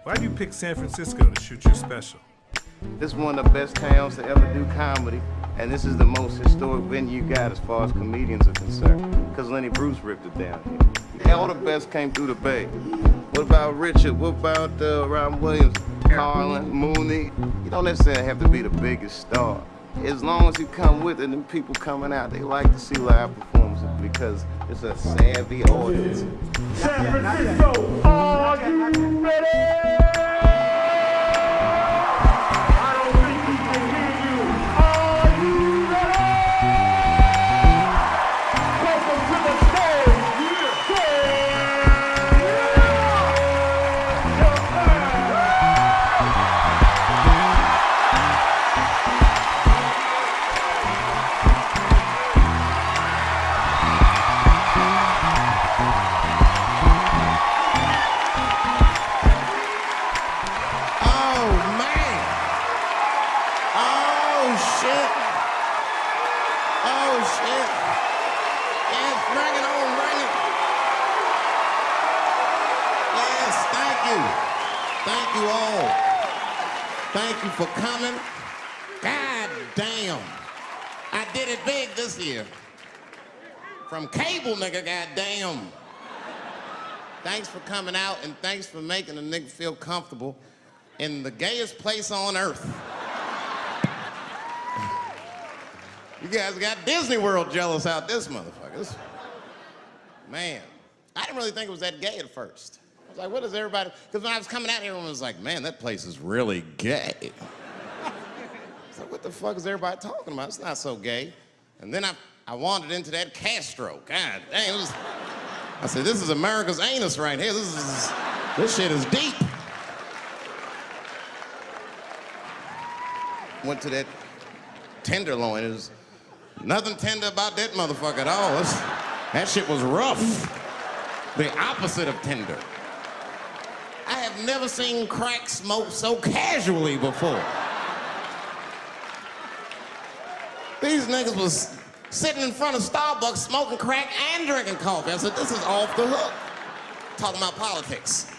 Why do you pick San Francisco to shoot your special? This is one of the best towns to ever do comedy, and this is the most historic venue you got as far as comedians are concerned, because Lenny Bruce ripped it down here. All the best came through the Bay. What about Richard? What about Robin Williams, Carlin, Mooney? You don't necessarily have to be the biggest star. As long as you come with it, and people coming out, they like to see live performances because it's a savvy audience. San Francisco, are you ready? I don't think we can hear you. Are you ready? Welcome to the stage. Thank you all. Thank you for coming. God damn. I did it big this year. From cable, nigga, goddamn. Thanks for coming out, and thanks for making a nigga feel comfortable in the gayest place on earth. You guys got Disney World jealous out this motherfuckers. Man, I didn't really think it was that gay at first. I was like, what is everybody? Because when I was coming out here, everyone was like, man, that place is really gay. I was like, what the fuck is everybody talking about? It's not so gay. And then I wandered into that Castro. God dang, I said, this is America's anus right here. This shit is deep. Went to that Tenderloin. It was nothing tender about that motherfucker at all. That shit was rough. The opposite of tender. I have never seen crack smoked so casually before. These niggas was sitting in front of Starbucks smoking crack and drinking coffee. I said, this is off the hook. Talking about politics.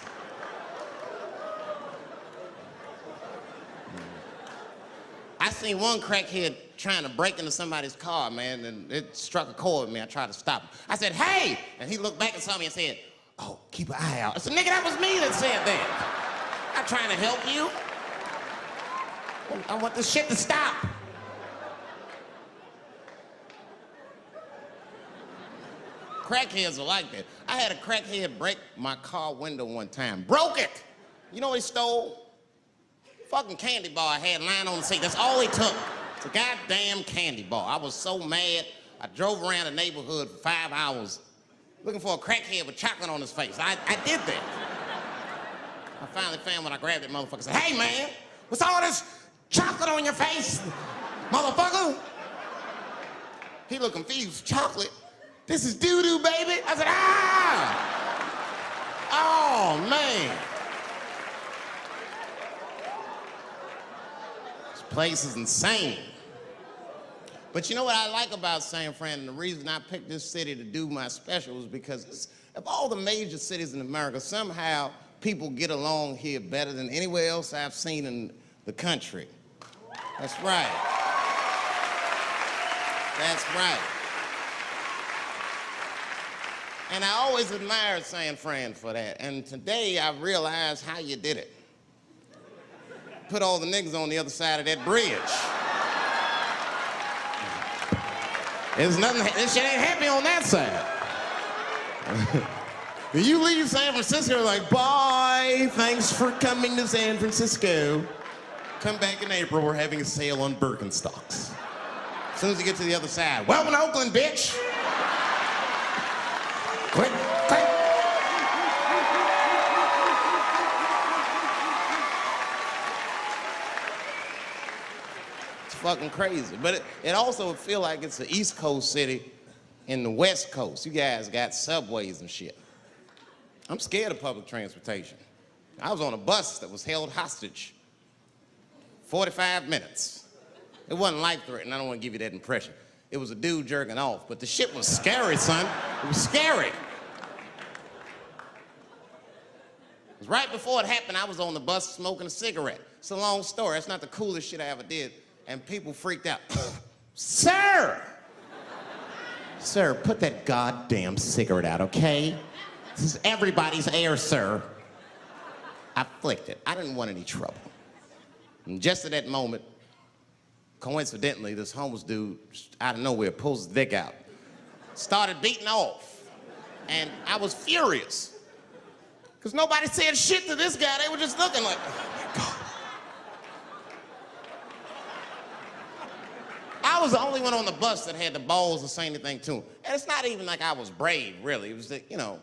I seen one crackhead trying to break into somebody's car, man, and it struck a chord with me. I tried to stop him. I said, hey! And he looked back and saw me and said, oh, keep an eye out. I said, nigga, that was me that said that. I'm not trying to help you. I want this shit to stop. Crackheads are like that. I had a crackhead break my car window one time. Broke it! You know what he stole? Fucking candy bar I had lying on the seat. That's all he took. It's a goddamn candy bar. I was so mad. I drove around the neighborhood for 5 hours looking for a crackhead with chocolate on his face. I did that. I finally found when I grabbed that motherfucker and said, hey man, what's all this chocolate on your face, motherfucker? He looked confused. Chocolate? This is doo-doo, baby. I said, ah! Oh, man. This place is insane. But you know what I like about San Fran, and the reason I picked this city to do my special is because of all the major cities in America, somehow people get along here better than anywhere else I've seen in the country. That's right. That's right. And I always admired San Fran for that. And today I realized how you did it. Put all the niggas on the other side of that bridge. There's nothing, this shit ain't happy on that side. You leave San Francisco like, bye, thanks for coming to San Francisco. Come back in April, we're having a sale on Birkenstocks. As soon as you get to the other side, welcome to Oakland, bitch. Quick, quick. It's fucking crazy. But it also feel like it's an East Coast city in the West Coast. You guys got subways and shit. I'm scared of public transportation. I was on a bus that was held hostage 45 minutes. It wasn't life-threatening. I don't want to give you that impression. It was a dude jerking off, but the shit was scary, son. It was scary. 'Cause right before it happened, I was on the bus smoking a cigarette. It's a long story. It's not the coolest shit I ever did. And people freaked out. Sir! Sir, put that goddamn cigarette out, okay? This is everybody's air, sir. I flicked it. I didn't want any trouble. And just at that moment, coincidentally, this homeless dude, out of nowhere, pulls his dick out. Started beating off. And I was furious. Because nobody said shit to this guy. They were just looking like, oh my God. I was the only one on the bus that had the balls to say anything to him. And it's not even like I was brave, really. It was that, you know,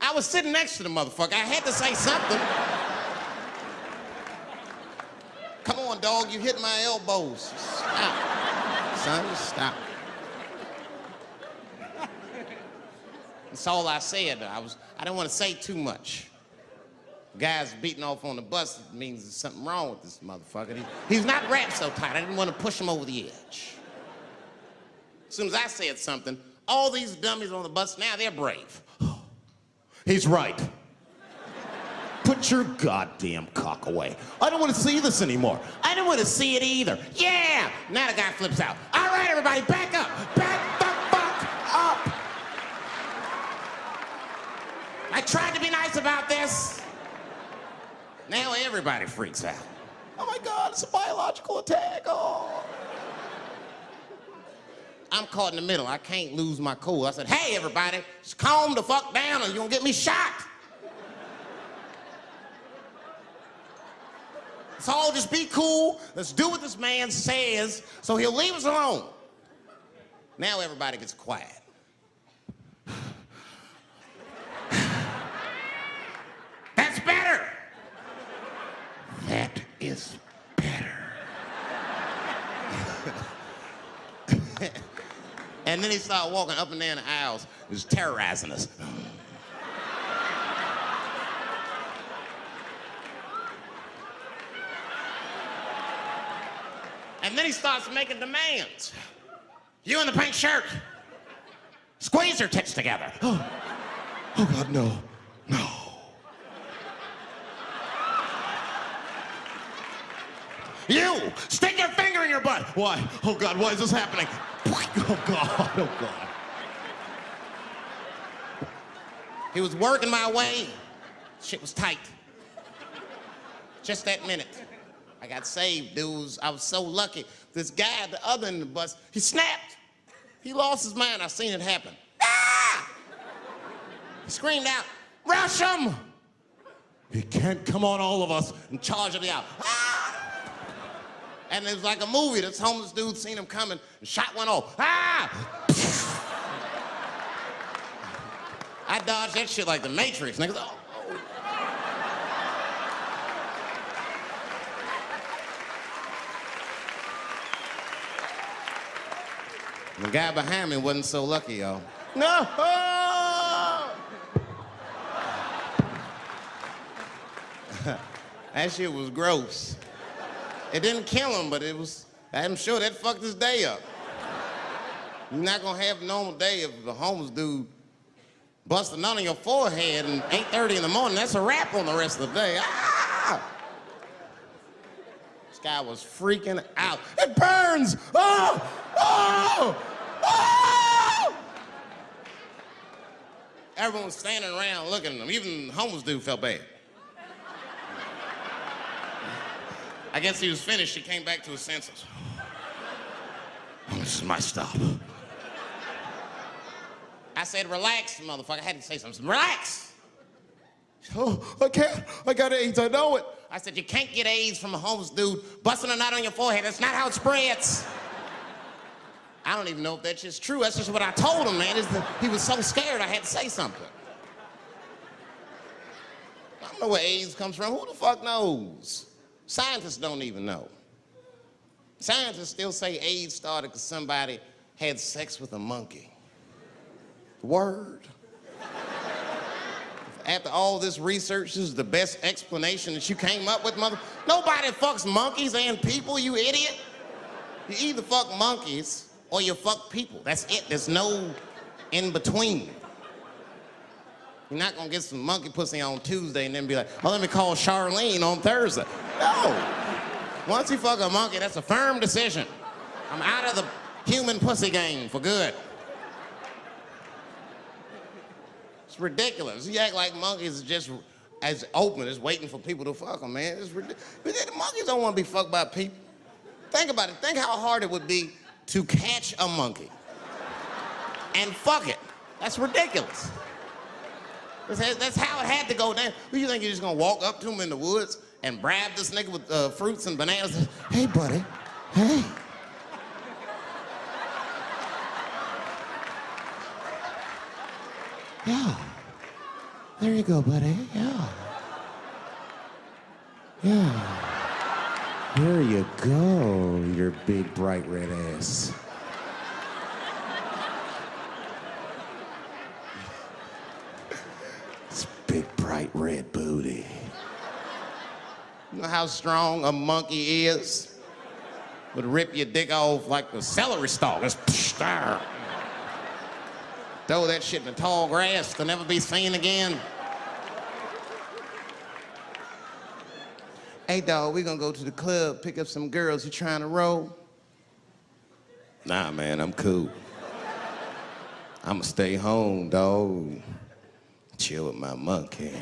I was sitting next to the motherfucker. I had to say something. Come on, dog, you hit my elbows. Stop. Son, stop. That's all I said. I didn't want to say too much. Guys beating off on the bus means there's something wrong with this motherfucker. He's not wrapped so tight. I didn't want to push him over the edge. As soon as I said something, all these dummies on the bus, now they're brave. He's right. Put your goddamn cock away. I don't want to see this anymore. I don't want to see it either. Yeah! Now the guy flips out. All right, everybody, back up. Back the fuck up. I tried to be nice about this. Now everybody freaks out. Oh my God, it's a biological attack. Oh. I'm caught in the middle. I can't lose my cool. I said, hey, everybody, just calm the fuck down or you're gonna get me shot. Let's all just be cool. Let's do what this man says so he'll leave us alone. Now everybody gets quiet. That's better. That is better. And then he started walking up and down the aisles, just terrorizing us. And then he starts making demands. You in the pink shirt, squeeze your tits together. Oh God, no, no. You, stick your finger in your butt. Why? Oh God, why is this happening? Oh God, oh God. He was working my way. Shit was tight. Just that minute. I got saved, dudes. I was so lucky. This guy at the other end of the bus, he snapped. He lost his mind. I seen it happen. Ah! He screamed out, rush him! He can't come on all of us and charge me out. Ah! And it was like a movie. This homeless dude seen him coming and shot one off. Ah! I dodged that shit like the Matrix. Niggas, oh. The guy behind me wasn't so lucky, y'all. No! That shit was gross. It didn't kill him, but I'm sure that fucked his day up. You're not gonna have a normal day if the homeless dude busts a nut on your forehead and 8:30 in the morning. That's a wrap on the rest of the day. Ah! This guy was freaking out. It burns! Oh! Oh! Oh! Everyone was standing around looking at him. Even the homeless dude felt bad. I guess he was finished. He came back to his senses. Oh, this is my stop. I said, relax, motherfucker. I had to say something. Relax. Oh, I can't. I got AIDS. I know it. I said, you can't get AIDS from a homeless dude busting a nut on your forehead. That's not how it spreads. I don't even know if that's just true. That's just what I told him, man. He was so scared I had to say something. I don't know where AIDS comes from. Who the fuck knows? Scientists don't even know. Scientists still say AIDS started because somebody had sex with a monkey. Word. After all this research, this is the best explanation that you came up with, mother? Nobody fucks monkeys and people, you idiot. You either fuck monkeys or you fuck people. That's it. There's no in between. You're not gonna get some monkey pussy on Tuesday and then be like, oh, let me call Charlene on Thursday. No. Once you fuck a monkey, that's a firm decision. I'm out of the human pussy game for good. It's ridiculous. You act like monkeys are just as open as waiting for people to fuck them, man. It's ridiculous. The monkeys don't want to be fucked by people. Think about it. Think how hard it would be to catch a monkey and fuck it. That's ridiculous. That's how it had to go down. Who you think you're just gonna walk up to him in the woods and bribe this nigga with fruits and bananas? Hey, buddy. Hey. Yeah. There you go, buddy. Yeah. Yeah. Here you go, your big, bright red ass. It's big, bright red booty. You know how strong a monkey is? Would rip your dick off like a celery stalk. Just throw that shit in the tall grass to never be seen again. Hey, dog, we gonna go to the club, pick up some girls. You trying to roll? Nah, man, I'm cool. I'ma stay home, dog. Chill with my monkey.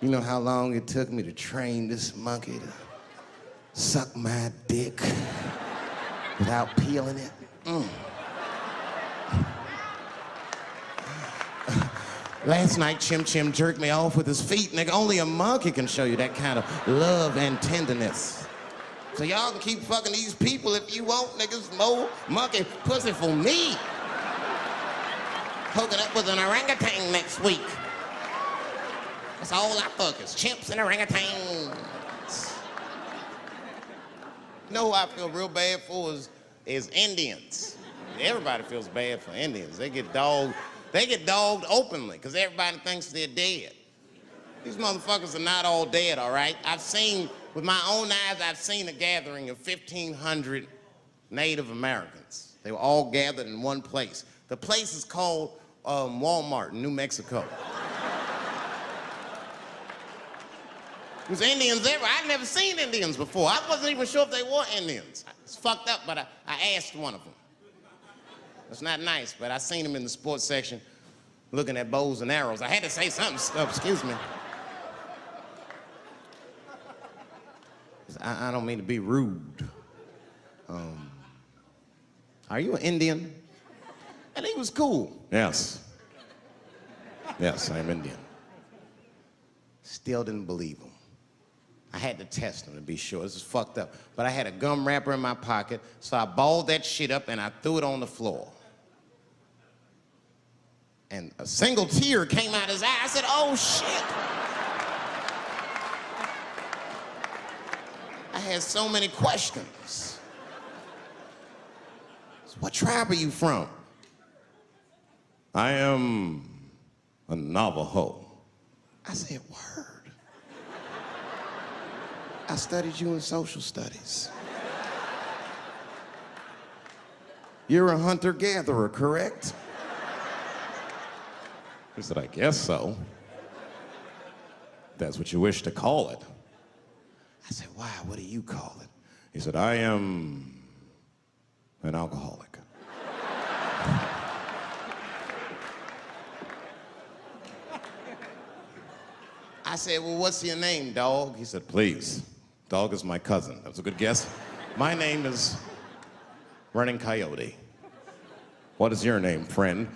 You know how long it took me to train this monkey to suck my dick without peeling it? Last night, Chim Chim jerked me off with his feet. Nigga, only a monkey can show you that kind of love and tenderness. So y'all can keep fucking these people if you want, niggas. More monkey pussy for me. Hooking up with an orangutan next week. That's all I fuck is chimps and orangutans. You know who I feel real bad for is Indians. Everybody feels bad for Indians. They get dogged openly because everybody thinks they're dead. These motherfuckers are not all dead, all right? With my own eyes, I've seen a gathering of 1,500 Native Americans. They were all gathered in one place. The place is called Walmart in New Mexico. There's Indians everywhere. I'd never seen Indians before. I wasn't even sure if they were Indians. It's fucked up, but I asked one of them. It's not nice, but I seen him in the sports section looking at bows and arrows. I had to say something. Excuse me. I don't mean to be rude. Are you an Indian? And he was cool. Yes. Yes, I'm Indian. Still didn't believe him. I had to test him to be sure. This is fucked up. But I had a gum wrapper in my pocket, so I balled that shit up and I threw it on the floor. And a single tear came out his eye. I said, oh, shit. I had so many questions. So what tribe are you from? I am a Navajo. I said, word. I studied you in social studies. You're a hunter-gatherer, correct? He said, I guess so. That's what you wish to call it. I said, why? What do you call it? He said, I am an alcoholic. I said, well, what's your name, dog? He said, please. Dog is my cousin. That was a good guess. My name is Running Coyote. What is your name, friend?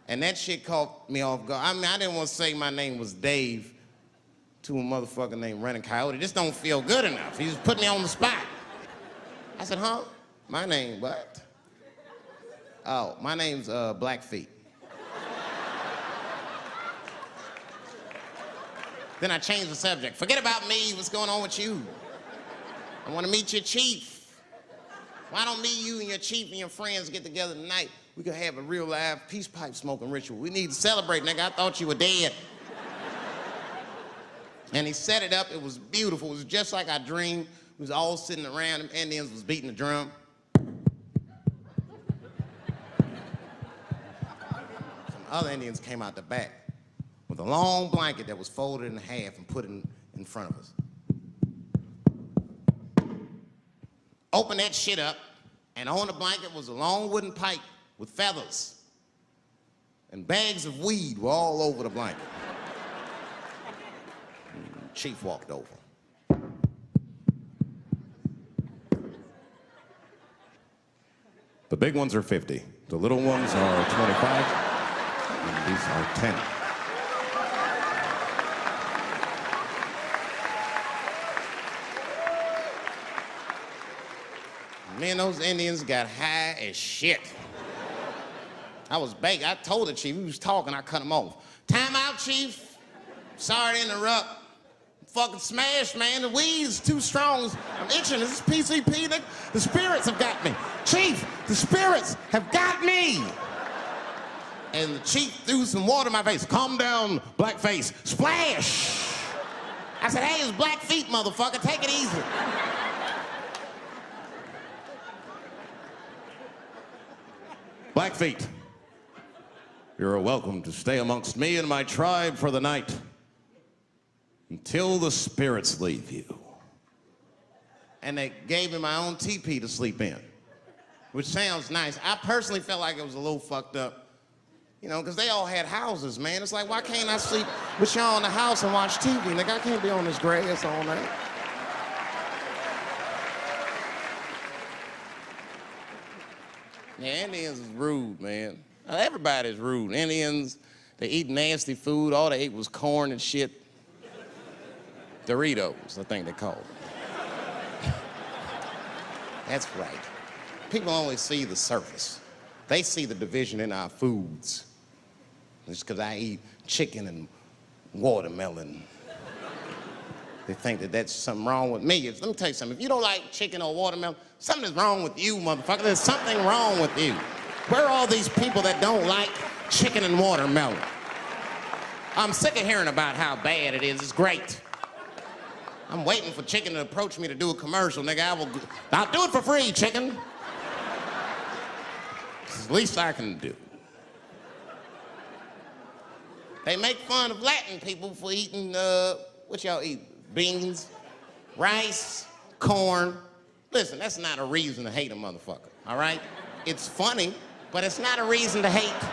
And that shit caught me off guard. I mean, I didn't want to say my name was Dave to a motherfucker named Running Coyote. This don't feel good enough. He just put me on the spot. I said, huh? My name, what? Oh, my name's Blackfeet. Then I changed the subject. Forget about me, what's going on with you? I want to meet your chief. Why don't me, you, and your chief and your friends get together tonight? We could have a real live peace pipe smoking ritual. We need to celebrate, nigga. I thought you were dead. And he set it up. It was beautiful. It was just like I dreamed. We was all sitting around. Them Indians was beating the drum. other Indians came out the back with a long blanket that was folded in half and put in front of us. Open that shit up, and on the blanket was a long wooden pipe with feathers. And bags of weed were all over the blanket. Chief walked over. The big ones are 50. The little ones are 25. And these are 10. Me and those Indians got high as shit. I was baked. I told the chief, he was talking, I cut him off. Time out, chief. Sorry to interrupt. Fucking smashed, man. The weed's too strong. I'm itching. This is PCP, nigga. The spirits have got me. Chief, the spirits have got me. And the chief threw some water in my face. Calm down, blackface. Splash. I said, hey, it's black feet, motherfucker. Take it easy. Black feet. You're welcome to stay amongst me and my tribe for the night. Until the spirits leave you. And they gave me my own teepee to sleep in, which sounds nice. I personally felt like it was a little fucked up, you know, because they all had houses, man. It's like, why can't I sleep with y'all in the house and watch TV? Nigga, I can't be on this grass all night. Yeah, Indians is rude, man. Everybody's rude. Indians, they eat nasty food. All they ate was corn and shit. Doritos, I think they call them. That's right. People only see the surface. They see the division in our foods. Just because I eat chicken and watermelon. They think that that's something wrong with me. Let me tell you something. If you don't like chicken or watermelon, something's wrong with you, motherfucker. There's something wrong with you. Where are all these people that don't like chicken and watermelon? I'm sick of hearing about how bad it is. It's great. I'm waiting for chicken to approach me to do a commercial, nigga. I'll do it for free, chicken. It's the least I can do. They make fun of Latin people for eating, what y'all eat? Beans, rice, corn. Listen, that's not a reason to hate a motherfucker, all right? It's funny, but it's not a reason to hate.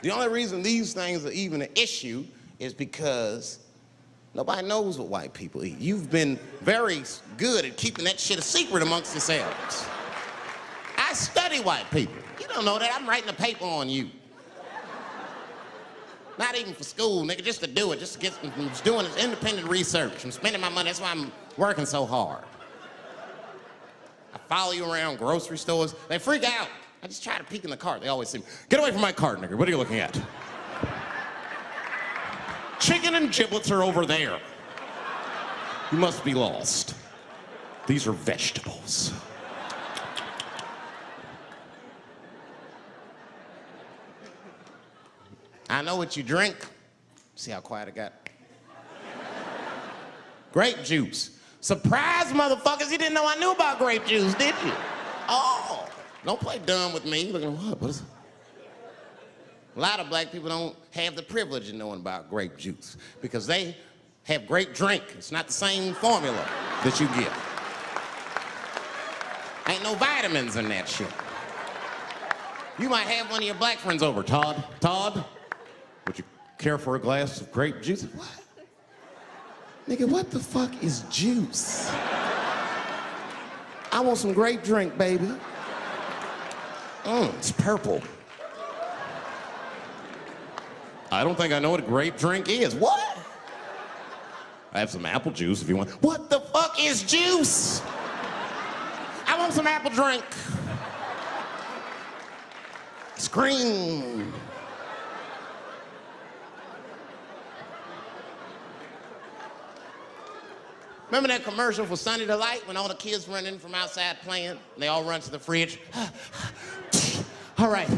The only reason these things are even an issue is because nobody knows what white people eat. You've been very good at keeping that shit a secret amongst yourselves. I study white people. You don't know that. I'm writing a paper on you. Not even for school, nigga, just to do it, just to get, I'm just doing this independent research. I'm spending my money, that's why I'm working so hard. I follow you around grocery stores. They freak out. I just try to peek in the cart. They always say, get away from my cart, nigga. What are you looking at? Chicken and giblets are over there. You must be lost. These are vegetables. I know what you drink. See how quiet I got? Grape juice. Surprise, motherfuckers, you didn't know I knew about grape juice, did you? Oh, don't play dumb with me. Looking, what is it? A lot of black people don't have the privilege of knowing about grape juice because they have grape drink. It's not the same formula that you get. Ain't no vitamins in that shit. You might have one of your black friends over. Todd, would you care for a glass of grape juice? What? Nigga, what the fuck is juice? I want some grape drink, baby. It's purple. I don't think I know what a grape drink is. What? I have some apple juice if you want. What the fuck is juice? I want some apple drink. Scream. Remember that commercial for Sunny Delight when all the kids run in from outside playing? And they all run to the fridge. All right,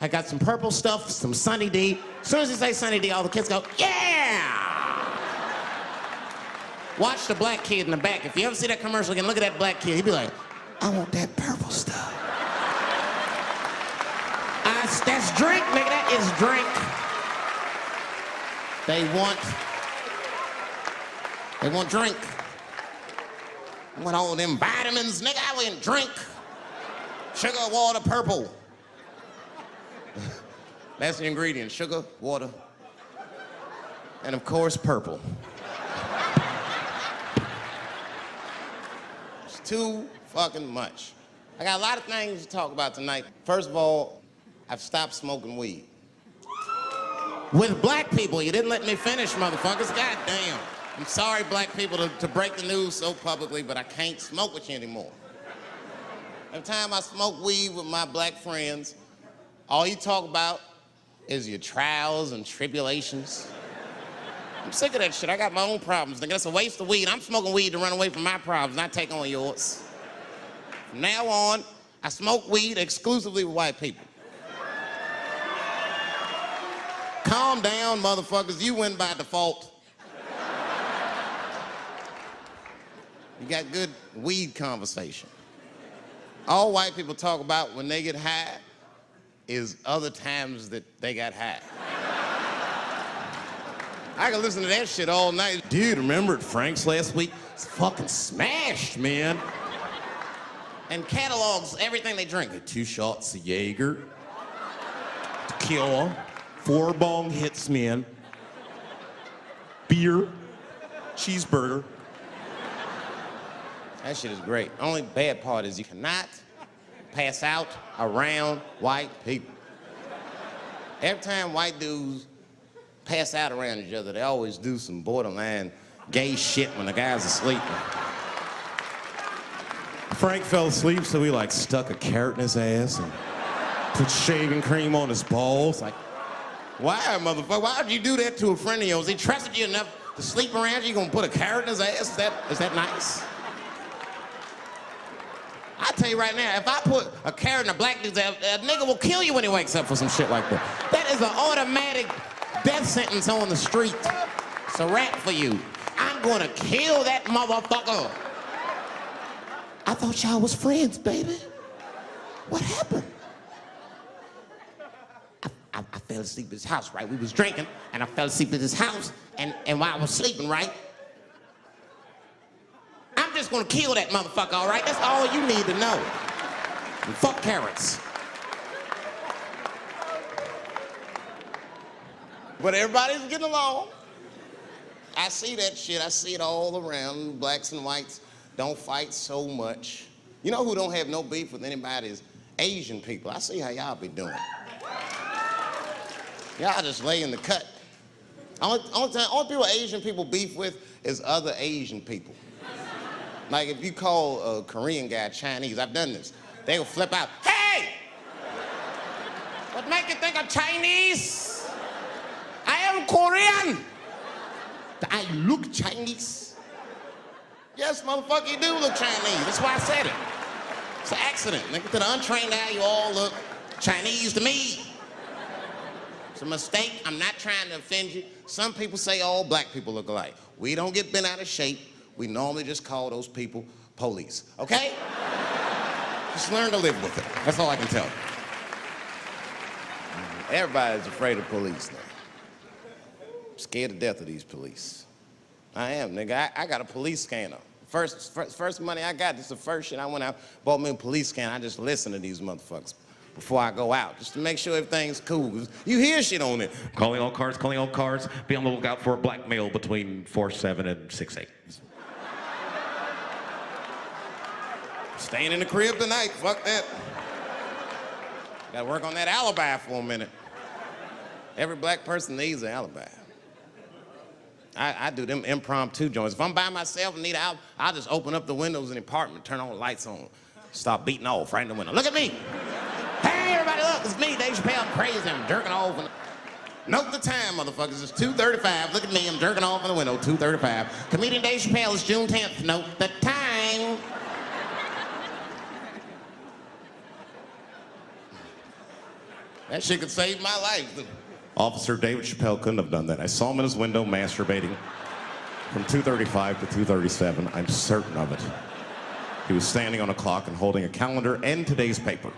I got some purple stuff, some Sunny D. As soon as you say Sunny D, all the kids go, yeah! Watch the black kid in the back. If you ever see that commercial again, look at that black kid. He'd be like, I want that purple stuff. That's drink, nigga. That is drink. They want drink. I want all them vitamins, nigga. I went drink. Sugar, water, purple. That's the ingredient. Sugar, water, and of course, purple. It's too fucking much. I got a lot of things to talk about tonight. First of all, I've stopped smoking weed. With black people, you didn't let me finish, motherfuckers. God damn. I'm sorry, black people, to break the news so publicly, but I can't smoke with you anymore. Every time I smoke weed with my black friends, all you talk about is your trials and tribulations. I'm sick of that shit. I got my own problems. Nigga, that's a waste of weed. I'm smoking weed to run away from my problems, not take on yours. From now on, I smoke weed exclusively with white people. Calm down, motherfuckers. You win by default. You got good weed conversation. All white people talk about when they get high is other times that they got high. I can listen to that shit all night. Dude, remember at Frank's last week? It's fucking smashed, man. And catalogs everything they drink. 2 shots of Jaeger, tequila, 4 bong hits, man, beer, cheeseburger. That shit is great. Only bad part is you cannot pass out around white people. Every time white dudes pass out around each other, they always do some borderline gay shit when the guy's asleep. Frank fell asleep, so he like stuck a carrot in his ass and put shaving cream on his balls. Like, why, motherfucker? Why would you do that to a friend of yours? He trusted you enough to sleep around you. You gonna put a carrot in his ass? Is that nice? I tell you right now, if I put a carrot in a black dude's ass, a nigga will kill you when he wakes up for some shit like that. That is an automatic death sentence on the street. It's a rap for you. I'm gonna kill that motherfucker. I thought y'all was friends, baby. What happened? I fell asleep at his house, right? We was drinking, and I fell asleep at his house, and while I was sleeping, right? I'm just gonna kill that motherfucker, all right? That's all you need to know. And fuck carrots. But everybody's getting along. I see that shit. I see it all around. Blacks and whites don't fight so much. You know who don't have no beef with anybody is Asian people. I see how y'all be doing. Y'all just lay in the cut. Only people Asian people beef with is other Asian people. Like if you call a Korean guy Chinese, I've done this. They will flip out, hey! What make you think I'm Chinese? I am Korean. I look Chinese. Yes, motherfucker, you do look Chinese. That's why I said it. It's an accident. Nigga, to the untrained eye, you all look Chinese to me. It's a mistake. I'm not trying to offend you. Some people say all black people look alike. We don't get bent out of shape. We normally just call those people police, okay? Just learn to live with it. That's all I can tell you. Everybody's afraid of police now. I'm scared to death of these police. I am, nigga. I got a police scanner. First money I got, this is the first shit I went out, bought me a police scanner. I just listen to these motherfuckers before I go out, just to make sure everything's cool. You hear shit on it. Calling all cars, be on the lookout for a black male between 4'7" and 6'8". Staying in the crib tonight, fuck that. Gotta work on that alibi for a minute. Every black person needs an alibi. I do them impromptu joints. If I'm by myself and need an alibi, I'll just open up the windows in the apartment, turn all the lights on, start beating off right in the window. Look at me. Hey, everybody, look, it's me, Dave Chappelle. I'm crazy, I'm jerking off. Note the time, motherfuckers. It's 2:35. Look at me, I'm jerking off in the window, 2:35. Comedian Dave Chappelle, it's June 10th. Note the time. That shit could save my life. Officer David Chappelle couldn't have done that. I saw him in his window masturbating from 2:35 to 2:37. I'm certain of it. He was standing on a clock and holding a calendar and today's paper.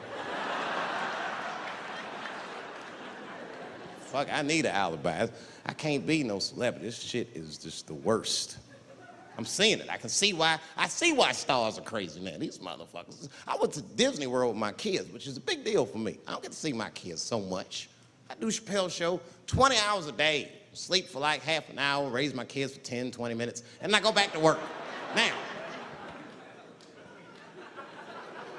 fuck, I need an alibi. I can't be no celebrity. This shit is just the worst. I'm seeing it. I see why stars are crazy now. These motherfuckers. I went to Disney World with my kids, which is a big deal for me. I don't get to see my kids so much. I do Chappelle show 20 hours a day, sleep for like half an hour, raise my kids for 10, 20 minutes, and I go back to work. Now,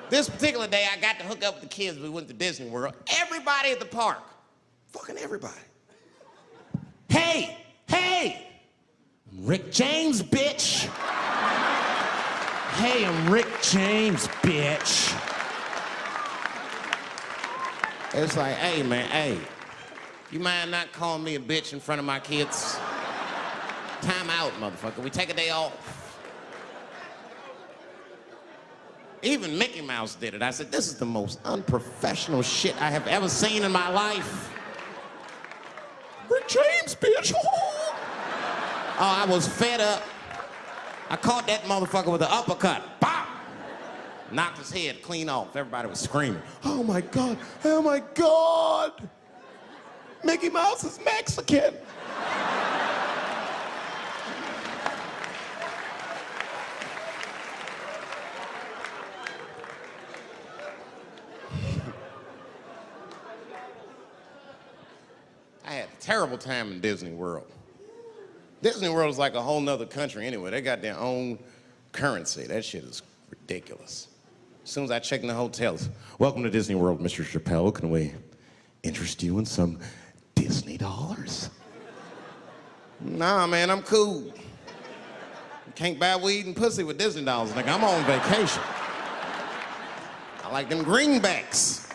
this particular day, I got to hook up with the kids. We went to Disney World. Everybody at the park, fucking everybody. Hey, Rick James, bitch. Hey, I'm Rick James, bitch. It's like, hey, man, hey, you mind not calling me a bitch in front of my kids? Time out, motherfucker. We take a day off. Even Mickey Mouse did it. I said, this is the most unprofessional shit I have ever seen in my life. Rick James, bitch. Oh, I was fed up. I caught that motherfucker with an uppercut. Bop! Knocked his head clean off. Everybody was screaming. Oh my God, oh my God. Mickey Mouse is Mexican. I had a terrible time in Disney World. Disney World is like a whole nother country anyway. They got their own currency. That shit is ridiculous. As soon as I check in the hotels, welcome to Disney World, Mr. Chappelle. Can we interest you in some Disney dollars? Nah, man, I'm cool. You can't buy weed and pussy with Disney dollars, nigga. I'm on vacation. I like them greenbacks.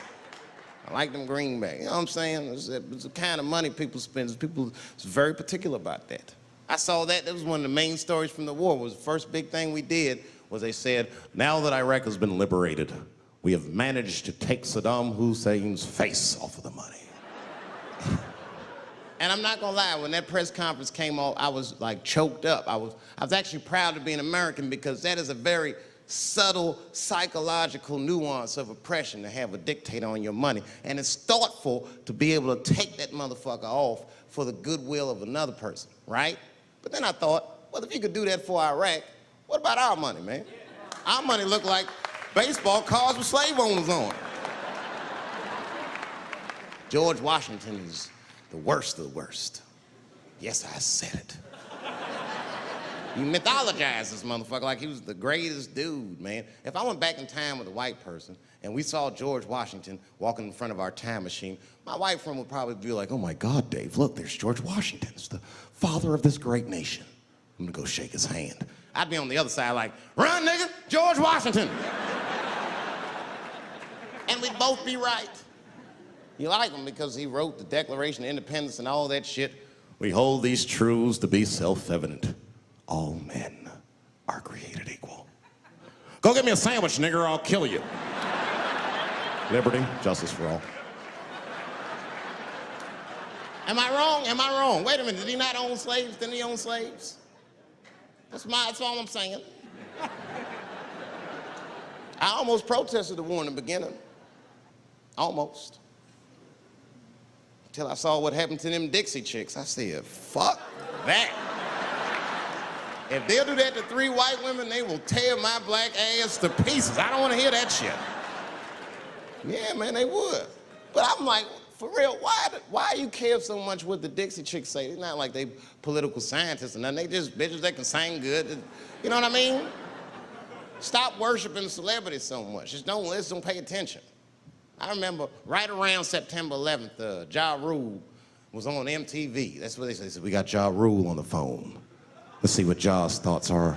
I like them greenbacks. You know what I'm saying? It's the kind of money people spend. People is very particular about that. I saw that. That was one of the main stories from the war. Was the first big thing we did was they said, now that Iraq has been liberated, we have managed to take Saddam Hussein's face off of the money. And I'm not gonna lie, when that press conference came off, I was like choked up. I was actually proud to be an American because that is a very subtle psychological nuance of oppression to have a dictator on your money. And it's thoughtful to be able to take that motherfucker off for the goodwill of another person, right? But then I thought, well, if you could do that for Iraq, what about our money, man? Our money looked like baseball cards with slave owners on it. George Washington is the worst of the worst. Yes, I said it. You mythologize this motherfucker like he was the greatest dude, man. If I went back in time with a white person and we saw George Washington walking in front of our time machine, my white friend would probably be like, oh my God, Dave, look, there's George Washington. It's the father of this great nation. I'm gonna go shake his hand. I'd be on the other side like, run, nigga, George Washington. And we'd both be right. You like him because he wrote the Declaration of Independence and all that shit. We hold these truths to be self-evident. All men are created equal. Go get me a sandwich, nigger, or I'll kill you. Liberty, justice for all. Am I wrong? Am I wrong? Wait a minute, did he not own slaves? Didn't he own slaves? That's all I'm saying. I almost protested the war in the beginning. Almost. Until I saw what happened to them Dixie chicks. I said, fuck that. If they'll do that to 3 white women, they will tear my black ass to pieces. I don't want to hear that shit. Yeah, man, they would. But I'm like, for real, why you care so much what the Dixie chicks say? It's not like they political scientists or nothing. They just bitches that can sing good. You know what I mean? Stop worshiping celebrities so much. Just don't listen, don't pay attention. I remember right around September 11th, Ja Rule was on MTV. That's what they said. They said, we got Ja Rule on the phone. Let's see what Ja's thoughts are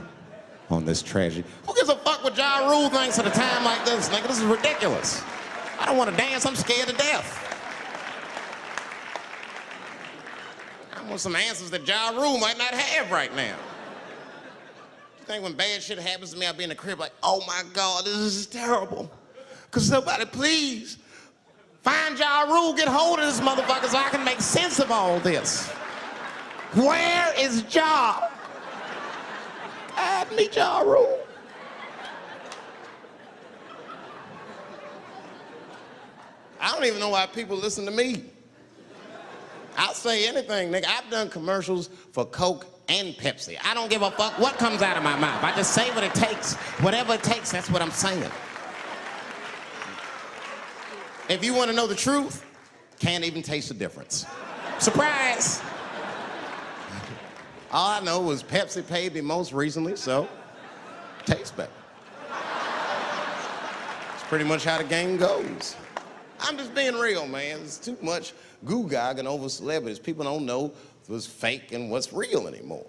on this tragedy. Who gives a fuck what Ja Rule thinks at a time like this, nigga? This is ridiculous. I don't want to dance, I'm scared to death. I want some answers that Ja Rule might not have right now. You think when bad shit happens to me, I'll be in the crib like, oh my God, this is terrible. Could somebody please find Ja Rule, get hold of this motherfucker so I can make sense of all this. Where is Ja? God, me Ja Rule. I don't even know why people listen to me. I'll say anything, nigga. I've done commercials for Coke and Pepsi. I don't give a fuck what comes out of my mouth. I just say what it takes. Whatever it takes, that's what I'm saying. If you want to know the truth, can't even taste the difference. Surprise! All I know was Pepsi paid me most recently, so tastes better. It's pretty much how the game goes. I'm just being real, man. There's too much goo-gagging over celebrities. People don't know what's fake and what's real anymore.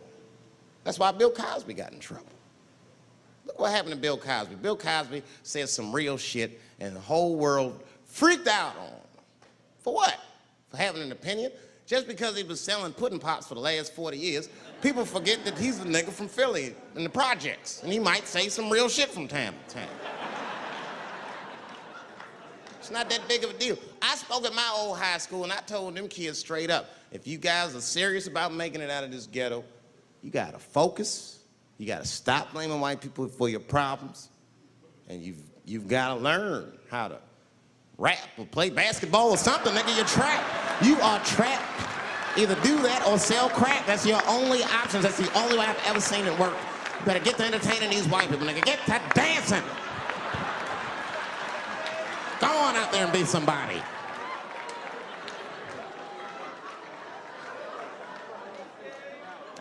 That's why Bill Cosby got in trouble. Look what happened to Bill Cosby. Bill Cosby said some real shit, and the whole world freaked out on him. For what? For having an opinion? Just because he was selling pudding pops for the last 40 years, people forget that he's a nigga from Philly in the projects, and he might say some real shit from time to time. It's not that big of a deal. I spoke at my old high school, and I told them kids straight up, if you guys are serious about making it out of this ghetto, you gotta focus, you gotta stop blaming white people for your problems, and you've gotta learn how to rap or play basketball or something, nigga. You're trapped. You are trapped. Either do that or sell crack. That's your only options. That's the only way I've ever seen it work. You better get to entertaining these white people, nigga. Get to dancing. Go on out there and be somebody.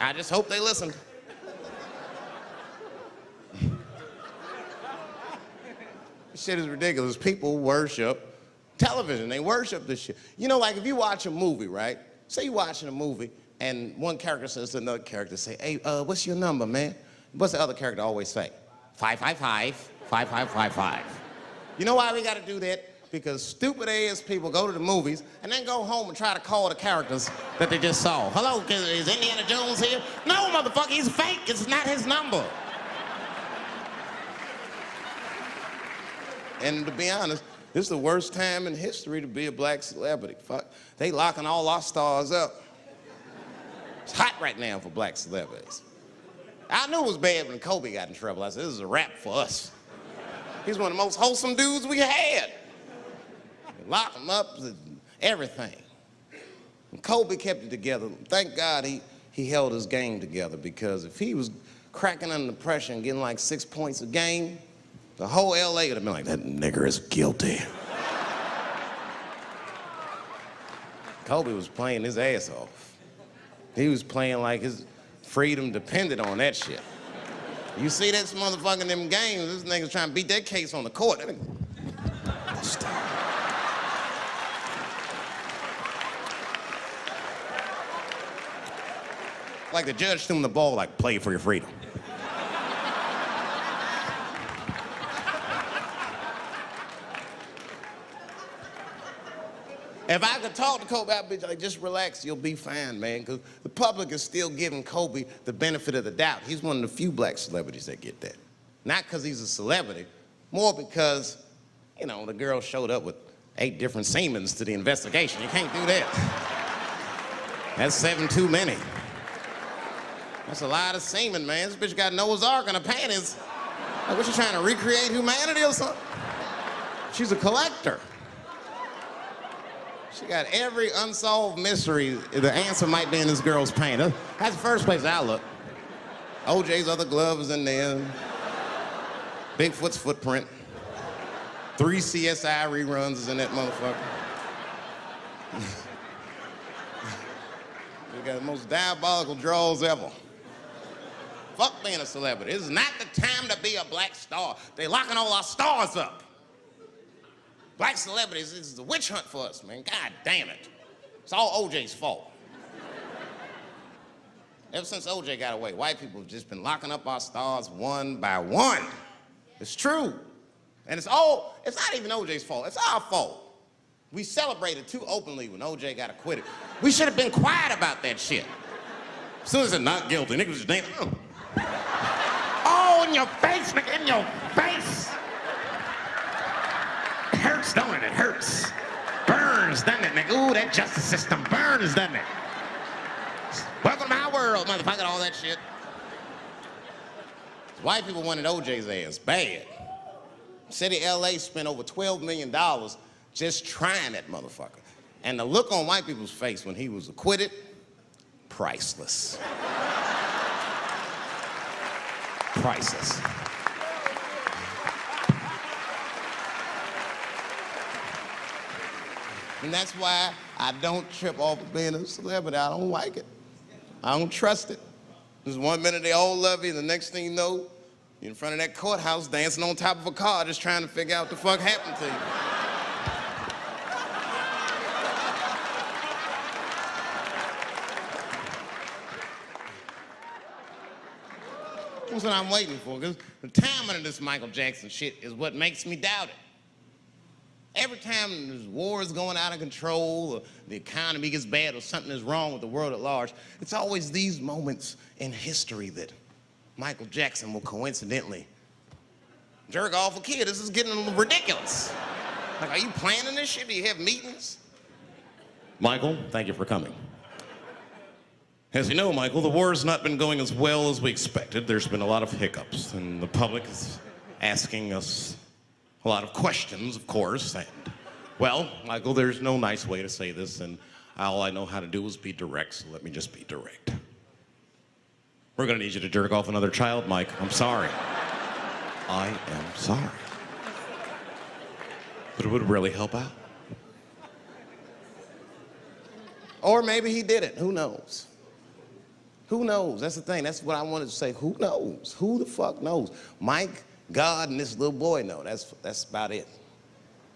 I just hope they listen. This shit is ridiculous. People worship television. They worship this shit. You know, like if you watch a movie, right? Say you're watching a movie and one character says to another character, say, hey, what's your number, man? What's the other character always say? 555, 5555. You know why we gotta do that? Because stupid ass people go to the movies and then go home and try to call the characters that they just saw. Hello, is Indiana Jones here? No, motherfucker, he's fake. It's not his number. And to be honest, this is the worst time in history to be a black celebrity. Fuck, they locking all our stars up. It's hot right now for black celebrities. I knew it was bad when Kobe got in trouble. I said, this is a wrap for us. He's one of the most wholesome dudes we had. Lock him up, everything. And Kobe kept it together. Thank God he held his game together, because if he was cracking under pressure and getting like 6 points a game, the whole LA would have been like, that nigger is guilty. Kobe was playing his ass off. He was playing like his freedom depended on that shit. You see this motherfucker in them games, this nigga's trying to beat that case on the court. Like the judge threw him the ball, like, play for your freedom. If I could talk to Kobe, I'd be like, just relax, you'll be fine, man. Because the public is still giving Kobe the benefit of the doubt. He's one of the few black celebrities that get that. Not because he's a celebrity, more because, you know, the girl showed up with 8 different semens to the investigation. You can't do that. That's 7 too many. That's a lot of semen, man. This bitch got Noah's Ark in her panties. Like, what, you trying to recreate humanity or something? She's a collector. She got every unsolved mystery. The answer might be in this girl's paint. That's the first place I look. OJ's other glove is in there. Bigfoot's footprint. 3 CSI reruns is in that motherfucker. We got the most diabolical draws ever. Fuck being a celebrity. This is not the time to be a black star. They locking all our stars up. Black celebrities, this is a witch hunt for us, man. God damn it. It's all OJ's fault. Ever since OJ got away, white people have just been locking up our stars one by one. It's true. And it's not even OJ's fault. It's our fault. We celebrated too openly when OJ got acquitted. We should have been quiet about that shit. As soon as it's not guilty, niggas just damn. Oh, in your face, nigga, in your face. It hurts, don't it? It hurts. Burns, doesn't it, nigga? Ooh, that justice system burns, doesn't it? Welcome to my world, motherfucker, all that shit. White people wanted OJ's ass bad. City of LA spent over $12 million just trying that motherfucker. And the look on white people's face when he was acquitted, priceless. Priceless. And that's why I don't trip off of being a celebrity. I don't like it. I don't trust it. There's 1 minute they all love you, and the next thing you know, you're in front of that courthouse dancing on top of a car just trying to figure out what the fuck happened to you. That's what I'm waiting for, because the timing of this Michael Jackson shit is what makes me doubt it. Every time there's wars going out of control, or the economy gets bad, or something is wrong with the world at large, it's always these moments in history that Michael Jackson will coincidentally jerk off a kid. This is getting ridiculous. Like, are you planning this shit? Do you have meetings? Michael, thank you for coming. As you know, Michael, the war has not been going as well as we expected. There's been a lot of hiccups, and the public is asking us a lot of questions, of course. And, well, Michael, there's no nice way to say this, and all I know how to do is be direct, so let me just be direct. We're gonna need you to jerk off another child, Mike. I'm sorry. I am sorry. But it would really help out. Or maybe he did it. Who knows? Who knows? That's the thing. That's what I wanted to say. Who knows? Who the fuck knows? Mike, God, and this little boy know. That's about it.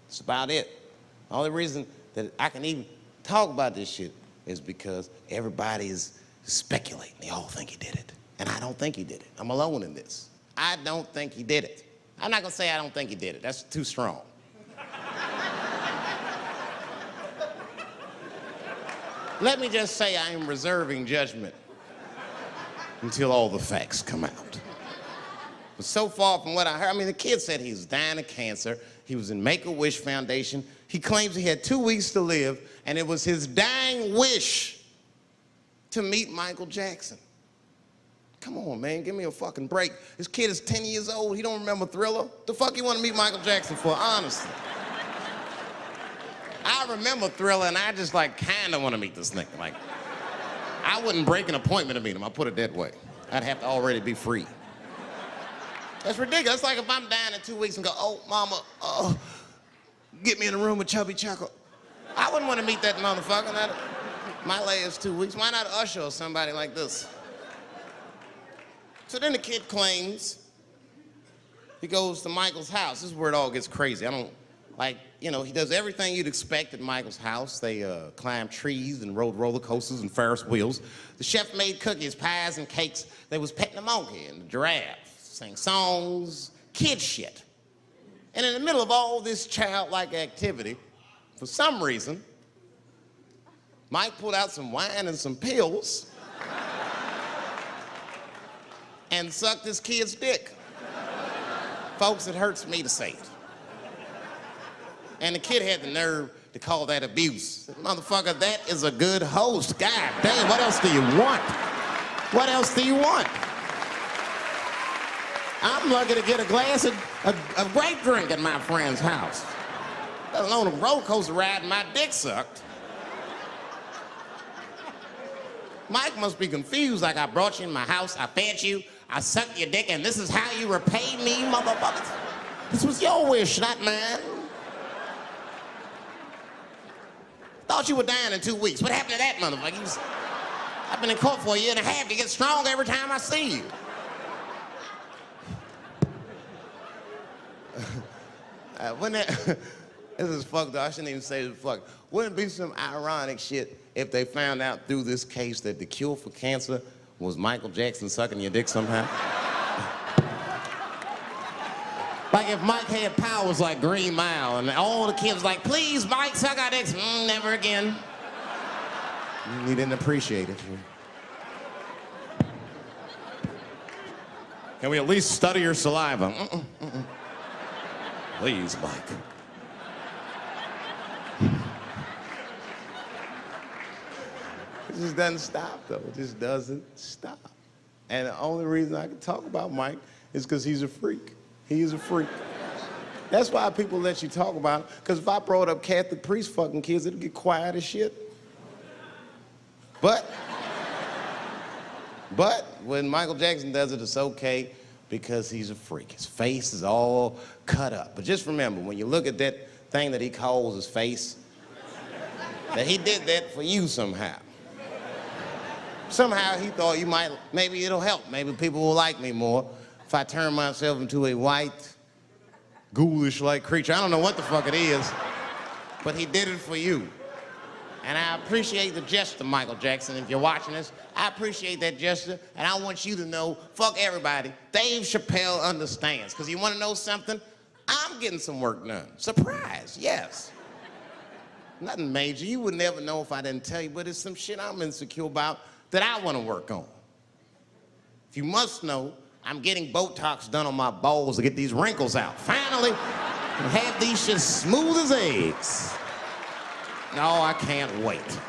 That's about it. The only reason that I can even talk about this shit is because everybody is speculating. They all think he did it. And I don't think he did it. I'm alone in this. I don't think he did it. I'm not gonna say I don't think he did it. That's too strong. Let me just say I am reserving judgment until all the facts come out. But so far from what I heard, I mean, the kid said he was dying of cancer. He was in Make-A-Wish Foundation. He claims he had 2 weeks to live, and it was his dying wish to meet Michael Jackson. Come on, man, give me a fucking break. This kid is 10 years old. He don't remember Thriller. The fuck you want to meet Michael Jackson for, honestly? I remember Thriller, and I just, like, kind of want to meet this nigga. Like, I wouldn't break an appointment to meet him. I'll put it that way. I'd have to already be free. That's ridiculous. It's like if I'm dying in 2 weeks and go, oh, mama, get me in a room with Chubby Chuckle. I wouldn't want to meet that motherfucker. My last 2 weeks. Why not Usher or somebody like this? So then the kid claims he goes to Michael's house. This is where it all gets crazy. I don't, like, you know, he does everything you'd expect at Michael's house. They climb trees and rode roller coasters and Ferris wheels. The chef made cookies, pies, and cakes. They was petting a monkey and the giraffe, sang songs, kid shit. And in the middle of all this childlike activity, for some reason, Mike pulled out some wine and some pills and sucked this kid's dick. Folks, it hurts me to say it. And the kid had the nerve to call that abuse. Motherfucker, that is a good host. God damn, what else do you want? What else do you want? I'm lucky to get a glass of grape drink at my friend's house. Let alone a roller coaster ride and my dick sucked. Mike must be confused, like I brought you in my house, I fed you, I sucked your dick, and this is how you repay me, motherfuckers? This was your wish, not mine. Thought you were dying in 2 weeks. What happened to that motherfucker? I've been in court for 1.5 years. You get stronger every time I see you. This is fucked up. I shouldn't even say this fuck. Wouldn't it be some ironic shit if they found out through this case that the cure for cancer was Michael Jackson sucking your dick somehow? Like if Mike had powers like Green Mile and all the kids like, please, Mike, suck our dicks. Never again. He didn't appreciate it. Can we at least study your saliva? Please, Mike. It just doesn't stop, though. It just doesn't stop. And the only reason I can talk about Mike is because he's a freak. He is a freak. That's why people let you talk about it. Because if I brought up Catholic priest fucking kids, it'd get quiet as shit. But when Michael Jackson does it, it's okay because he's a freak. His face is all cut up. But just remember, when you look at that thing that he calls his face, that he did that for you somehow. Somehow he thought you might, maybe it'll help. Maybe people will like me more if I turn myself into a white, ghoulish-like creature. I don't know what the fuck it is, but he did it for you. And I appreciate the gesture, Michael Jackson. If you're watching this, I appreciate that gesture, and I want you to know, fuck everybody, Dave Chappelle understands. Because you want to know something? I'm getting some work done. Surprise, yes. Nothing major. You would never know if I didn't tell you, but it's some shit I'm insecure about that I want to work on. If you must know, I'm getting Botox done on my balls to get these wrinkles out. Finally, have these shit smooth as eggs. No, I can't wait.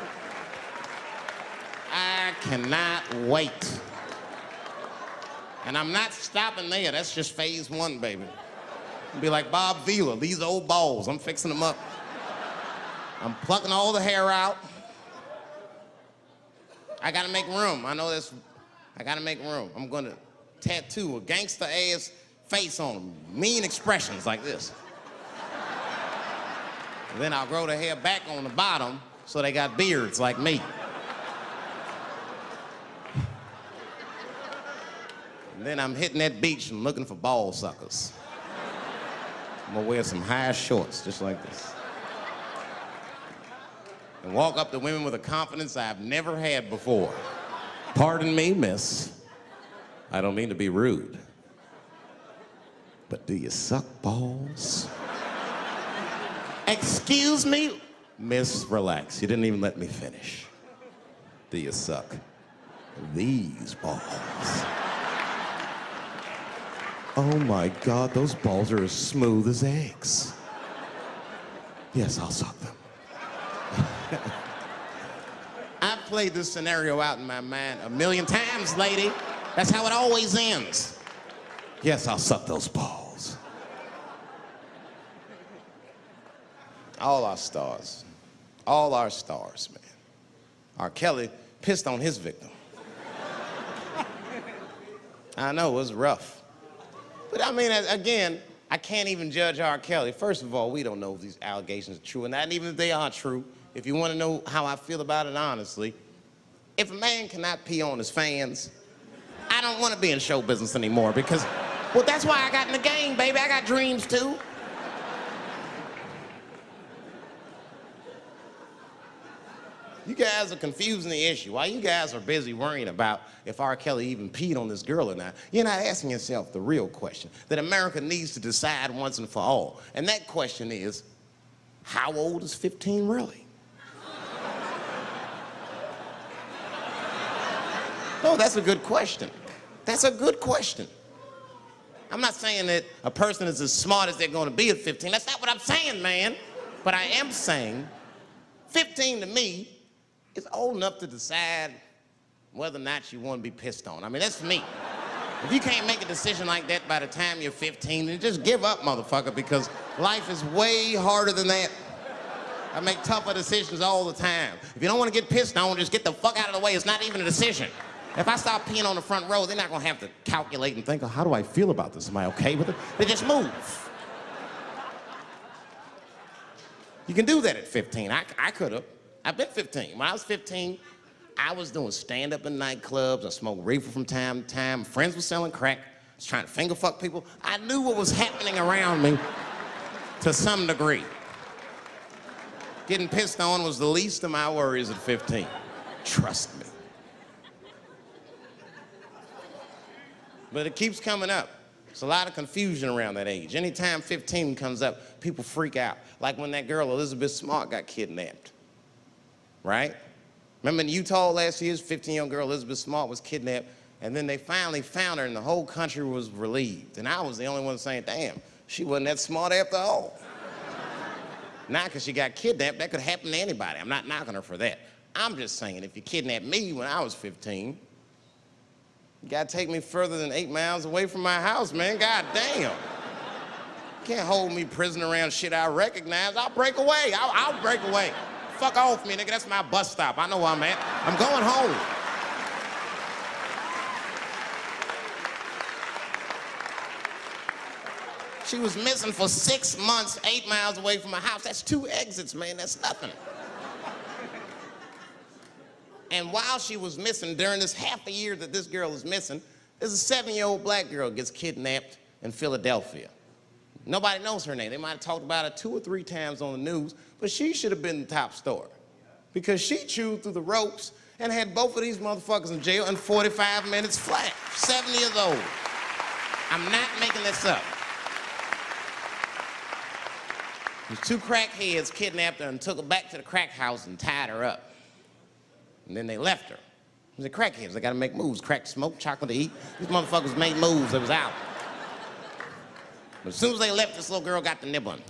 I cannot wait. And I'm not stopping there. That's just phase one, baby. I'll be like Bob Vila, these old balls, I'm fixing them up. I'm plucking all the hair out. I gotta make room. I know this. I gotta make room. I'm gonna tattoo a gangster-ass face on them. Mean expressions like this. And then I'll grow the hair back on the bottom so they got beards like me. And then I'm hitting that beach and looking for ball suckers. I'm gonna wear some high shorts just like this. And walk up to women with a confidence I've never had before. Pardon me, miss. I don't mean to be rude. But do you suck balls? Excuse me? Miss, relax. You didn't even let me finish. Do you suck these balls? Oh my God, those balls are as smooth as eggs. Yes, I'll suck them. I've played this scenario out in my mind a million times, lady. That's how it always ends. Yes, I'll suck those balls. All our stars, man. R. Kelly pissed on his victim. I know, it was rough. But I mean, again, I can't even judge R. Kelly. First of all, we don't know if these allegations are true, and not even if they are true. If you want to know how I feel about it honestly, if a man cannot pee on his fans, I don't want to be in show business anymore because, well, that's why I got in the game, baby. I got dreams too. You guys are confusing the issue. While you guys are busy worrying about if R. Kelly even peed on this girl or not, you're not asking yourself the real question that America needs to decide once and for all. And that question is, how old is 15 really? No, that's a good question. That's a good question. I'm not saying that a person is as smart as they're going to be at 15. That's not what I'm saying, man. But I am saying 15 to me is old enough to decide whether or not you want to be pissed on. I mean, that's for me. If you can't make a decision like that by the time you're 15, then just give up, motherfucker, because life is way harder than that. I make tougher decisions all the time. If you don't want to get pissed on, just get the fuck out of the way. It's not even a decision. If I start peeing on the front row, they're not going to have to calculate and think, oh, how do I feel about this? Am I okay with it? They just move. You can do that at 15. I could have. I've been 15. When I was 15, I was doing stand-up in nightclubs. I smoked reefer from time to time. Friends were selling crack. I was trying to finger fuck people. I knew what was happening around me to some degree. Getting pissed on was the least of my worries at 15. Trust me. But it keeps coming up. There's a lot of confusion around that age. Anytime 15 comes up, people freak out. Like when that girl, Elizabeth Smart, got kidnapped. Right? Remember in Utah last year, 15-year-old girl Elizabeth Smart was kidnapped, and then they finally found her, and the whole country was relieved. And I was the only one saying, damn, she wasn't that smart after all. Now, because she got kidnapped, that could happen to anybody. I'm not knocking her for that. I'm just saying, if you kidnapped me when I was 15, you gotta take me further than 8 miles away from my house, man. God damn. Can't hold me prisoner around shit I recognize. I'll break away. I'll break away. Fuck off me, nigga. That's my bus stop. I know where I'm at. I'm going home. She was missing for 6 months, 8 miles away from my house. That's 2 exits, man. That's nothing. And while she was missing, during this half a year that this girl is missing, there's a 7-year-old black girl gets kidnapped in Philadelphia. Nobody knows her name. They might have talked about her 2 or 3 times on the news, but she should have been the top story because she chewed through the ropes and had both of these motherfuckers in jail in 45 minutes flat. 7 years old. I'm not making this up. These 2 crackheads kidnapped her and took her back to the crack house and tied her up. And then they left her. The crackheads, they gotta make moves. Crack to smoke, chocolate to eat. These motherfuckers made moves, it was out. But as soon as they left, this little girl got the nibbling.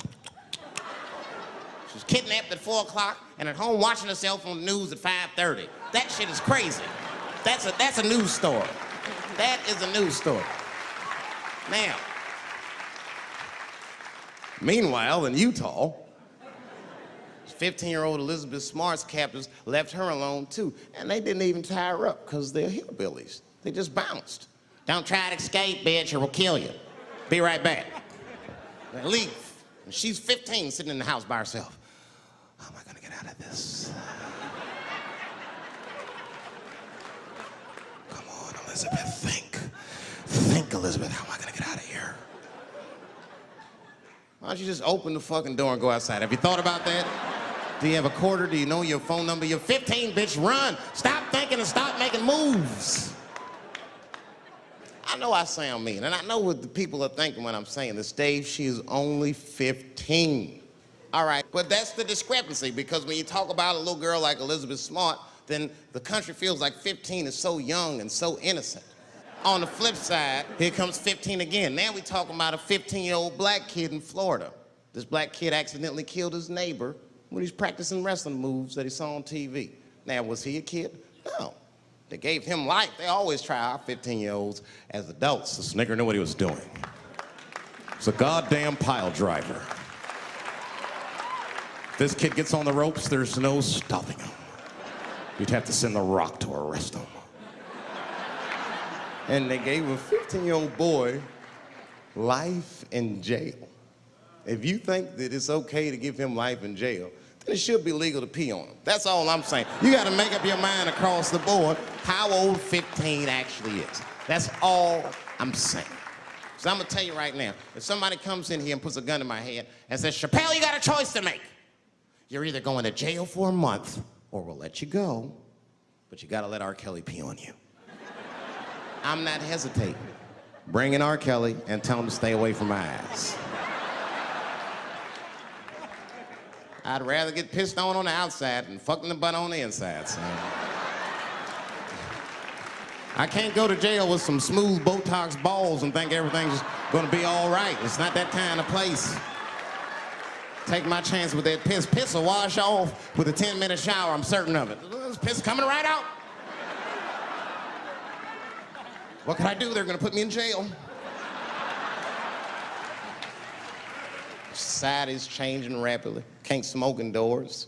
She was kidnapped at 4 o'clock and at home watching herself on the news at 5:30. That shit is crazy. That's a news story. That is a news story. Now, meanwhile, in Utah, 15-year-old Elizabeth Smart's captors left her alone too, and they didn't even tie her up because they're hillbillies. They just bounced. Don't try to escape, bitch, or we'll kill you. Be right back. They leave. And she's 15, sitting in the house by herself. How am I gonna get out of this? Come on, Elizabeth, think. Think, Elizabeth, how am I gonna get out of here? Why don't you just open the fucking door and go outside? Have you thought about that? Do you have a quarter? Do you know your phone number? You're 15, bitch, run. Stop thinking and stop making moves. I know I sound mean, and I know what the people are thinking when I'm saying this. Dave, she is only 15. All right, but that's the discrepancy, because when you talk about a little girl like Elizabeth Smart, then the country feels like 15 is so young and so innocent. On the flip side, here comes 15 again. Now we're talking about a 15-year-old black kid in Florida. This black kid accidentally killed his neighbor when he's practicing wrestling moves that he saw on TV. Now, was he a kid? No. They gave him life. They always try our 15-year-olds as adults. This nigger knew what he was doing. It's a goddamn pile driver. If this kid gets on the ropes, there's no stopping him. You'd have to send the Rock to arrest him. And they gave a 15-year-old boy life in jail. If you think that it's okay to give him life in jail, then it should be legal to pee on him. That's all I'm saying. You gotta make up your mind across the board how old 15 actually is. That's all I'm saying. So I'm gonna tell you right now, if somebody comes in here and puts a gun in my head and says, Chappelle, you got a choice to make. You're either going to jail for a month or we'll let you go, but you gotta let R. Kelly pee on you. I'm not hesitating. Bring in R. Kelly and tell him to stay away from my ass. I'd rather get pissed on the outside than fucking the butt on the inside, son. I can't go to jail with some smooth Botox balls and think everything's gonna be all right. It's not that kind of place. Take my chance with that piss. Piss will wash off with a 10-minute shower, I'm certain of it. This piss coming right out. What can I do? They're gonna put me in jail. Society's changing rapidly. Can't smoke indoors.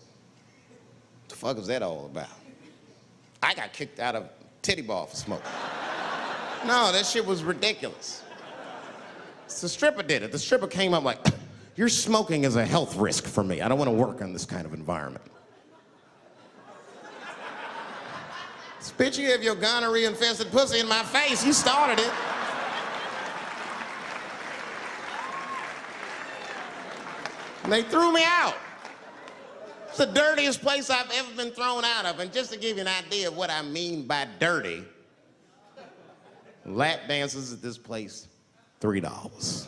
What the fuck is that all about? I got kicked out of titty bar for smoking. No, that shit was ridiculous. The stripper did it. The stripper came up like, your smoking is a health risk for me. I don't want to work in this kind of environment. Bitch, you have your gonorrhea-infested pussy in my face. You started it. And they threw me out. It's the dirtiest place I've ever been thrown out of. And just to give you an idea of what I mean by dirty, lap dances at this place, $3.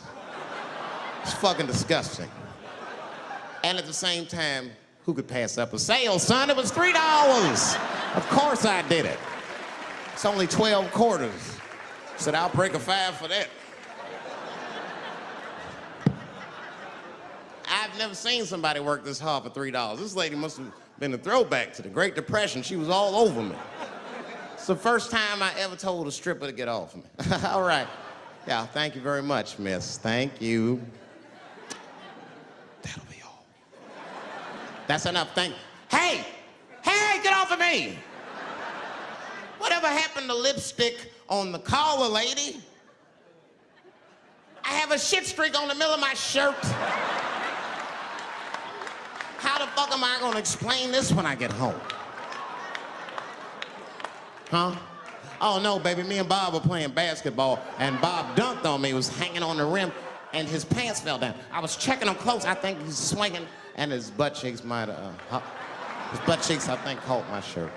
It's fucking disgusting. And at the same time, who could pass up a sale, son? It was $3. Of course I did it. It's only 12 quarters. Said, I'll break a 5 for that. I've never seen somebody work this hard for $3. This lady must have been a throwback to the Great Depression. She was all over me. It's the first time I ever told a stripper to get off me. All right. Yeah, thank you very much, miss. Thank you. That's enough. Hey! Hey, get off of me! Whatever happened to lipstick on the collar, lady? I have a shit streak on the middle of my shirt. How the fuck am I gonna explain this when I get home? Huh? Oh no, baby, me and Bob were playing basketball and Bob dunked on me, was hanging on the rim and his pants fell down. I was checking him close, I think he's swinging and his butt cheeks might have, his butt cheeks I think caught my shirt.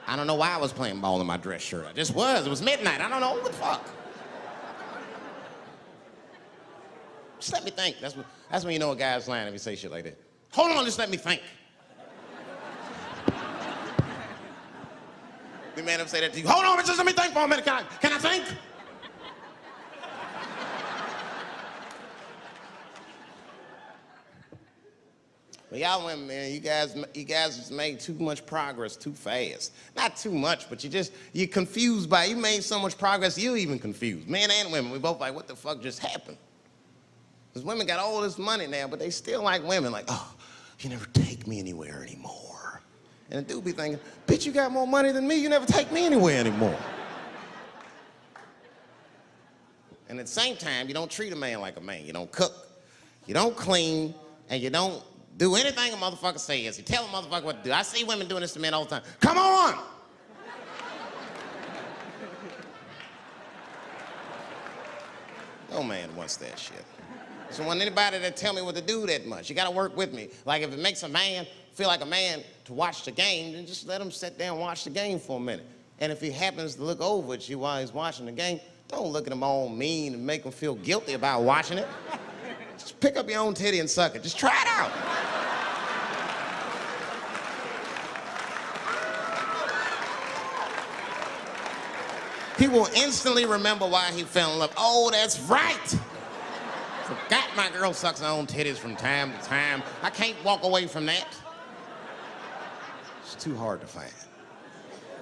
I don't know why I was playing ball in my dress shirt. I just was, it was midnight, I don't know what the fuck. Just let me think, that's when you know a guy's lying if you say shit like that. Hold on, just let me think. The man ever say that to you? Hold on, just let me think for a minute. Can I think? But y'all women, man, you guys just made too much progress too fast. Not too much, but you're confused by it. You made so much progress, you're even confused. Men and women, we both like, what the fuck just happened? Because women got all this money now, but they still like women. Like, oh, you never take me anywhere anymore. And the dude be thinking, bitch, you got more money than me, you never take me anywhere anymore. And at the same time, you don't treat a man like a man. You don't cook, you don't clean, and you don't do anything a motherfucker says. You tell a motherfucker what to do. I see women doing this to men all the time. Come on! No man wants that shit. So want anybody that tell me what to do that much. You gotta work with me. Like if it makes a man feel like a man to watch the game, then just let him sit there and watch the game for a minute. And if he happens to look over at you while he's watching the game, don't look at him all mean and make him feel guilty about watching it. Just pick up your own titty and suck it. Just try it out. He will instantly remember why he fell in love. Oh, that's right. Forgot my girl sucks her own titties from time to time. I can't walk away from that. It's too hard to find.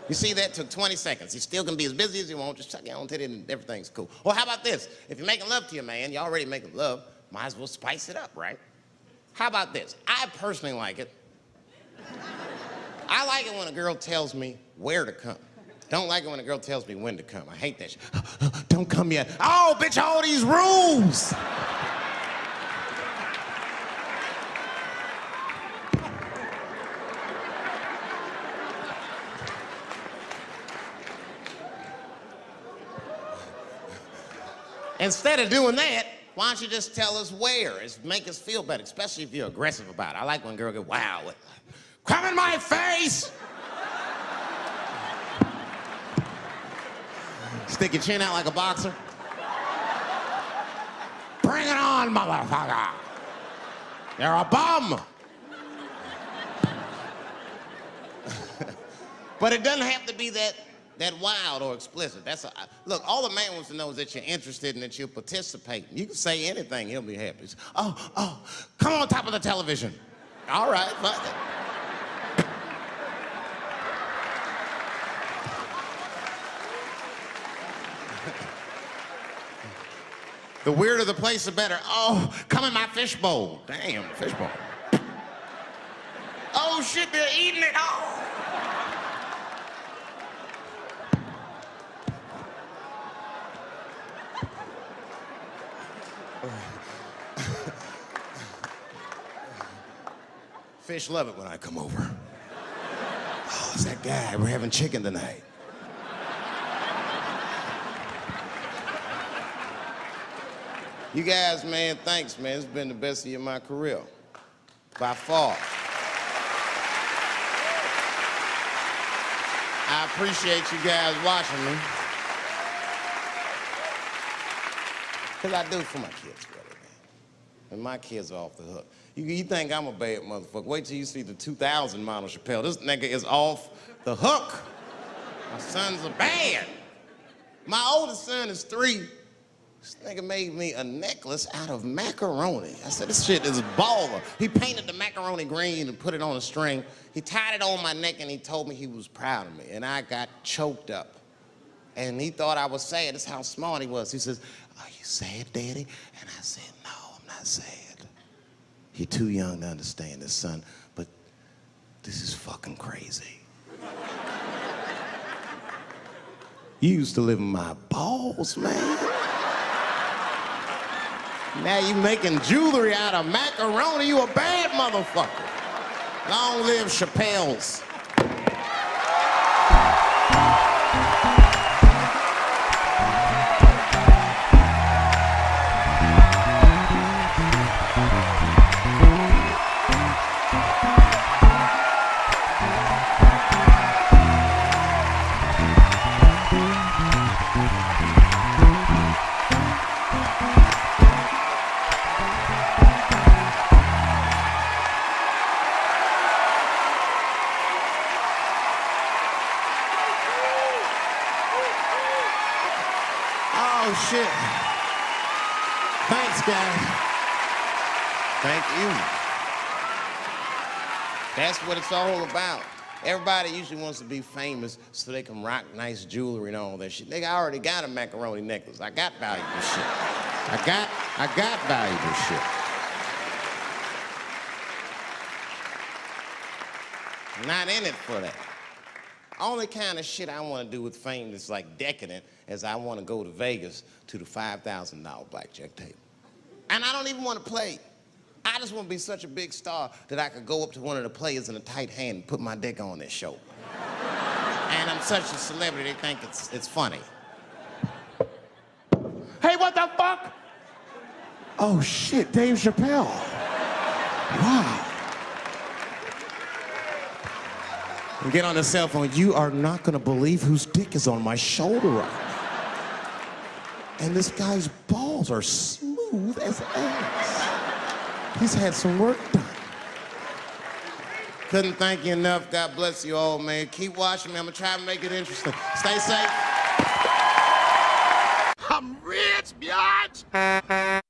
You see, that took 20 seconds. You still can be as busy as you want, just suck your own titty and everything's cool. Or how about this? If you're making love to your man, you're already making love, might as well spice it up, right? How about this? I personally like it. I like it when a girl tells me where to come. Don't like it when a girl tells me when to come. I hate that shit. Don't come yet. Oh, bitch, all these rules. Instead of doing that, why don't you just tell us where? It's make us feel better, especially if you're aggressive about it. I like when a girl goes, wow, come in my face! Stick your chin out like a boxer. Bring it on, motherfucker! You're a bum! But it doesn't have to be that wild or explicit. Look, all the man wants to know is that you're interested and that you're participating. You can say anything, he'll be happy. Oh, come on top of the television. All right, fuck it. The weirder the place, the better. Oh, come in my fishbowl. Damn, fishbowl. Oh shit, they're eating it. Oh. Fish love it when I come over. Oh, it's that guy. We're having chicken tonight. You guys, man, thanks, man. It's been the best year of my career. By far. I appreciate you guys watching me. Because I do it for my kids, really, man. And my kids are off the hook. You think I'm a bad motherfucker. Wait till you see the 2000 model Chappelle. This nigga is off the hook. My sons are bad. My oldest son is 3. This nigga made me a necklace out of macaroni. I said, this shit is baller. He painted the macaroni green and put it on a string. He tied it on my neck and he told me he was proud of me. And I got choked up. And he thought I was sad. That's how smart he was. He says, are you sad, Daddy? And I said, no, I'm not sad. You're too young to understand this, son, but this is fucking crazy. You used to live in my balls, man. Now you making jewelry out of macaroni. You a bad motherfucker. Long live Chappelle's. Oh, shit. Thanks, guys. Thank you. That's what it's all about. Everybody usually wants to be famous so they can rock nice jewelry and all that shit. Nigga, I already got a macaroni necklace. I got valuable shit. I got valuable shit. Not in it for that. Only kind of shit I want to do with fame that's like decadent is I want to go to Vegas to the $5,000 blackjack table. And I don't even want to play. I just want to be such a big star that I could go up to one of the players in a tight hand and put my dick on their show. And I'm such a celebrity, they think it's funny. Hey, what the fuck? Oh shit, Dave Chappelle. Wow. And get on the cell phone. You are not gonna believe whose dick is on my shoulder right now. And this guy's balls are smooth as ass. He's had some work done. Couldn't thank you enough. God bless you all, man. Keep watching me. I'm gonna try to make it interesting. Stay safe. I'm rich, biatch.